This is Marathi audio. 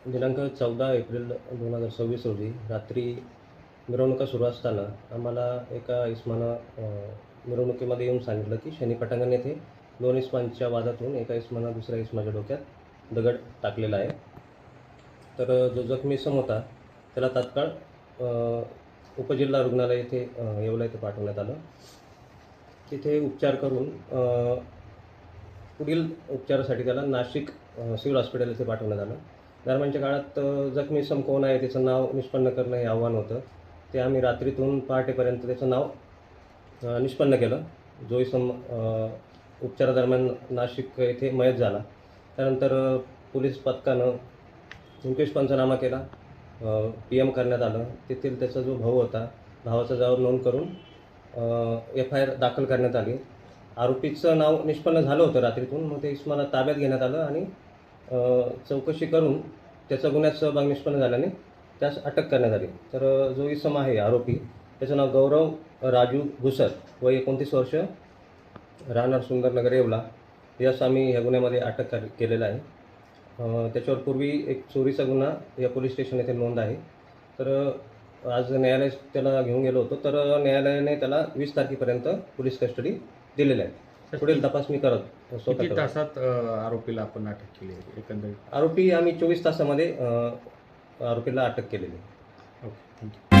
दिनांक 14 एप्रिल 2026 रोजी रात्री मिरवणुका सुरू असताना आम्हाला एका इस्मानं मिरवणुकीमध्ये येऊन सांगितलं की शनी पटांगण येथे 2 इस्मांच्या वादातून एका इस्मानं दुसऱ्या इस्माच्या डोक्यात दगड टाकलेला आहे. तर जो जखमी इसम होता त्याला तात्काळ उपजिल्हा रुग्णालय येथे येवला येथे पाठवण्यात आलं. तिथे उपचार करून पुढील उपचारासाठी त्याला नाशिक सिव्हिल हॉस्पिटल येथे पाठवण्यात आलं. दरम्यानच्या काळात जखमी इसम कोण आहे त्याचं नाव निष्पन्न करणं हे आव्हान होतं. ते आम्ही रात्रीतून पहाटेपर्यंत त्याचं नाव निष्पन्न केलं. जो इसम उपचारादरम्यान नाशिक येथे मयत झाला. त्यानंतर पोलीस पथकानं इन्क्वेस्ट पंचनामा केला, PM करण्यात आलं. तेथील त्याचा जो भाऊ होता, भावाचा जबाब नोंद करून FIR दाखल करण्यात आली. आरोपीचं नाव निष्पन्न झालं होतं रात्रीतून. मग ते इसमाला ताब्यात घेण्यात आलं आणि चौकशी करून त्याचा गुन्ह्यात सहभाग निष्पन्न झाल्याने त्यास अटक करण्यात आली. तर जो इसम आहे आरोपी, त्याचं नाव गौरव राजू घुसर, वय 29 वर्ष, राहणार सुंदरनगर येवला, यास आम्ही ह्या गुन्ह्यामध्ये अटक केलेला आहे. त्याच्यावर पूर्वी एक चोरीचा गुन्हा या पोलीस स्टेशन येथे नोंद आहे. तर आज न्यायालयात त्याला घेऊन गेलो होतो. तर न्यायालयाने त्याला 20 तारखेपर्यंत पोलीस कस्टडी दिलेली आहे. पुढील तपास मी किती तासात आरोपीला आपण अटक केली एकंदरीत? आरोपी आम्ही 24 तासामध्ये आरोपीला अटक केलेली. Okay, thank you.